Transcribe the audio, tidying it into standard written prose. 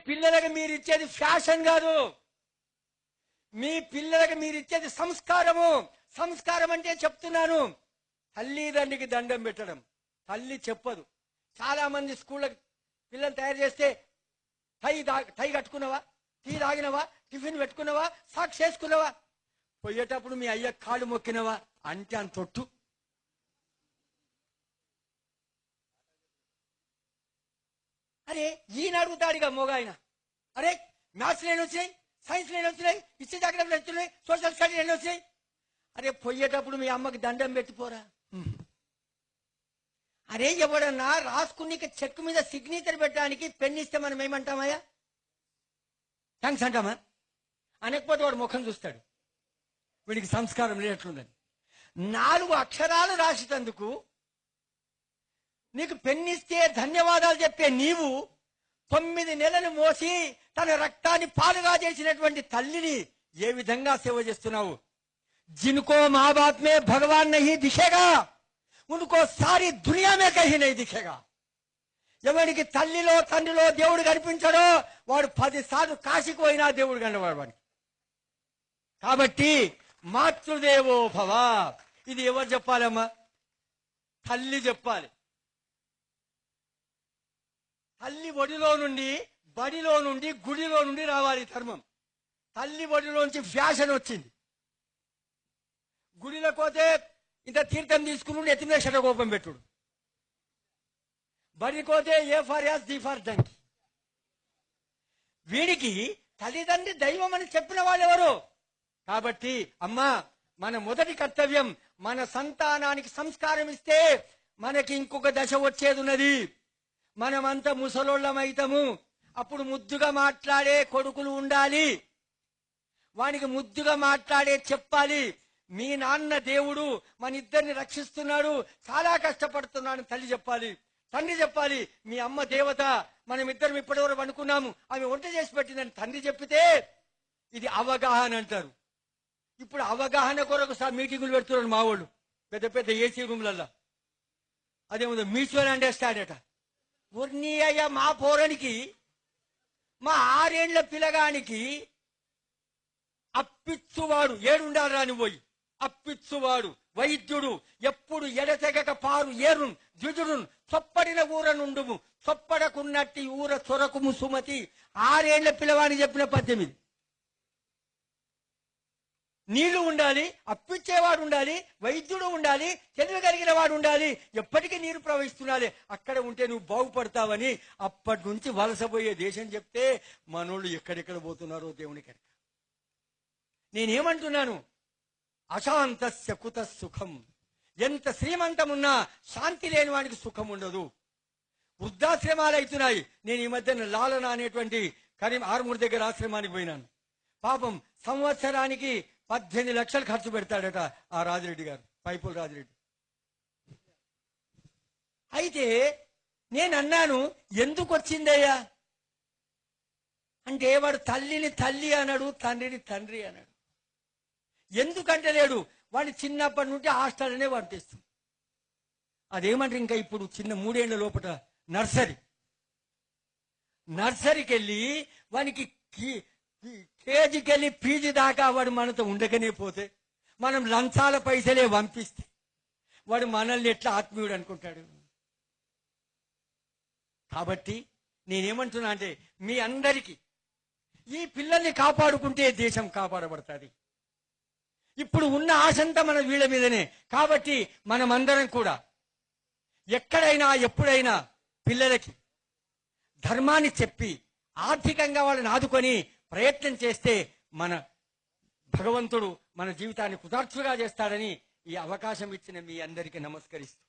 పిల్లలకు మీరు ఇచ్చేది ఫ్యాషన్ కాదు, మీ పిల్లలకు మీరు ఇచ్చేది సంస్కారము. సంస్కారం అంటే చెప్తున్నాను, తల్లిదండ్రికి దండం పెట్టడం. తల్లి చెప్పదు. చాలా మంది స్కూళ్ళకి పిల్లలు తయారు చేస్తే టై కట్టుకున్నావా, టీ తాగినవా, టిఫిన్ పెట్టుకున్నావా, సాక్స్ చేసుకున్నావా, పోయేటప్పుడు మీ అయ్య కాళ్ళు మొక్కినవా అంటే అంత తొట్టు. అరే ఈయన అడుగుతాడుగా మొగాయన, అరే మ్యాథ్స్ నేను వచ్చినాయి, సైన్స్ నేను వచ్చినాయి, హిస్టరీ జాగ్రఫీ వచ్చినాయి, సోషల్ స్టడీ నేను వచ్చినాయి. అరే పోయేటప్పుడు మీ అమ్మకి దండం పెట్టిపోరా. అరే ఎవడన్నా రాసుకుని చెక్ మీద సిగ్నేచర్ పెట్టడానికి పెన్ ఇస్తే మనం ఏమంటామయ్యా, థ్యాంక్స్ అంటామా? అనకపోతే వాడు ముఖం చూస్తాడు, వీడికి సంస్కారం లేనట్లుందని. 4 అక్షరాలు రాసేటందుకు నీకు పెన్నిస్తే ధన్యవాదాలు చెప్పే నీవు 9 నెలలు మోసి తన రక్తాన్ని పాలుగా చేసినటువంటి తల్లిని ఏ విధంగా సేవ చేస్తున్నావు? जिनको माँ बाप में भगवान नहीं दिखेगा उनको सारी दुनिया में कहीं नहीं दिखेगा. ఎవరికి తల్లిలో తండ్రిలో దేవుడు కనిపించడో వాడు 10 సార్లు కాశీకి పోయినా దేవుడు కనబడడు వాడికి. కాబట్టి మాతృదేవో భవ, ఇది ఎవరు చెప్పాలమ్మా? తల్లి చెప్పాలి. తల్లి ఒడిలో నుండి, బడిలో నుండి, గుడిలో నుండి రావాలి ధర్మం. తల్లి ఒడిలోంచి ఫ్యాషన్ వచ్చింది. గుడిలో పోతే ఇంత తీర్థం తీసుకుని ఎత్తి మీద షటకోపం పెట్టుడు. బడికి పోతే A for ass D for donkey. వీడికి తల్లిదండ్రి దైవం అని చెప్పిన వాళ్ళు ఎవరు? కాబట్టి అమ్మా, మన మొదటి కర్తవ్యం మన సంతానానికి సంస్కారం ఇస్తే మనకి ఇంకొక దశ వచ్చేది ఉన్నది. మనమంతా ముసలోళ్ళమైతాము. అప్పుడు ముద్దుగా మాట్లాడే కొడుకులు ఉండాలి. వానికి ముద్దుగా మాట్లాడే చెప్పాలి, మీ నాన్న దేవుడు మన ఇద్దరిని రక్షిస్తున్నాడు, చాలా కష్టపడుతున్నాడు తల్లి చెప్పాలి. తండ్రి చెప్పాలి, మీ అమ్మ దేవత, మనం ఇద్దరం ఇప్పటివరకు అనుకున్నాము, ఆమె వంట చేసి పెట్టిందని తండ్రి చెప్పితే ఇది అవగాహన అంటారు. ఇప్పుడు అవగాహన కొరకు మీటింగులు పెడుతున్నారు మా వాళ్ళు, పెద్ద పెద్ద ఏసీ రూమ్లల్లో. అదేముందో మ్యూచువల్ అండర్స్టాండ్ అట. ఉర్నీ అయ్యా, మా పోరానికి, మా 6 ఏళ్ల పిల్లగానికి అప్పిచ్చువాడు ఏడుండాలి రాని పోయి, అప్పిచ్చువాడు వైద్యుడు ఎప్పుడు ఎడతెగక పారు ఏరున్ ద్విజుడున్ చొప్పడిన ఊర నుండుము చొప్పడకున్నట్టి ఊర చొరకుము సుమతి. 6 ఏళ్ల పిల్లవాడిని చెప్పిన 18. నీళ్లు ఉండాలి, అప్పిచ్చేవాడు ఉండాలి, వైద్యుడు ఉండాలి, తెలివి కలిగిన వాడు ఉండాలి, ఎప్పటికీ నీరు ప్రవహిస్తుండాలి. అక్కడ ఉంటే నువ్వు బాగుపడతావని అప్పటి నుంచి వలసపోయే దేశం చెప్తే మనోళ్ళు ఎక్కడెక్కడ పోతున్నారో దేవునికి ఎరక. నేనేమంటున్నాను, అశాంతస్య కుత సుఖం. ఎంత శ్రీమంతమున్నా శాంతి లేని వాడికి సుఖం ఉండదు. వృద్ధాశ్రమాలు అవుతున్నాయి. నేను ఈ మధ్యన లాలన అనేటువంటి ఆరుమూరు దగ్గర ఆశ్రమానికి పోయినాను. పాపం సంవత్సరానికి 18 లక్షలు ఖర్చు పెడతాడట ఆ రాజిరెడ్డి గారు, పైపుల రాజిరెడ్డి. అయితే నేను అన్నాను, ఎందుకు వచ్చిందయ్యా అంటే వాడు తల్లిని తల్లి అన్నాడు, తండ్రిని తండ్రి అన్నాడు. ఎందుకంటే లేడు, వాడిని చిన్నప్పటి నుండి హాస్టల్నే పంపిస్తుంది. అదేమంటారు, ఇంకా ఇప్పుడు చిన్న 3 ఏళ్ల లోపల నర్సరీకి వెళ్ళి వానికి కేజీకి వెళ్ళి పీజీ దాకా వాడు మనతో ఉండకనే పోతే, మనం లంచాల పైసలే పంపిస్తే వాడు మనల్ని ఎట్లా ఆత్మీయుడు అనుకుంటాడు? కాబట్టి నేనేమంటున్నా అంటే, మీ అందరికీ ఈ పిల్లల్ని కాపాడుకుంటే దేశం కాపాడబడుతుంది. ఇప్పుడు ఉన్న ఆశంతా మన వీళ్ళ మీదనే. కాబట్టి మనమందరం కూడా ఎక్కడైనా ఎప్పుడైనా పిల్లలకి ధర్మాన్ని చెప్పి ఆర్థికంగా వాళ్ళని ఆదుకొని ప్రయత్నం చేస్తే మన భగవంతుడు మన జీవితాన్ని కృతార్థులుగా చేస్తాడని ఈ అవకాశం ఇచ్చిన మీ అందరికీ నమస్కరిస్తూ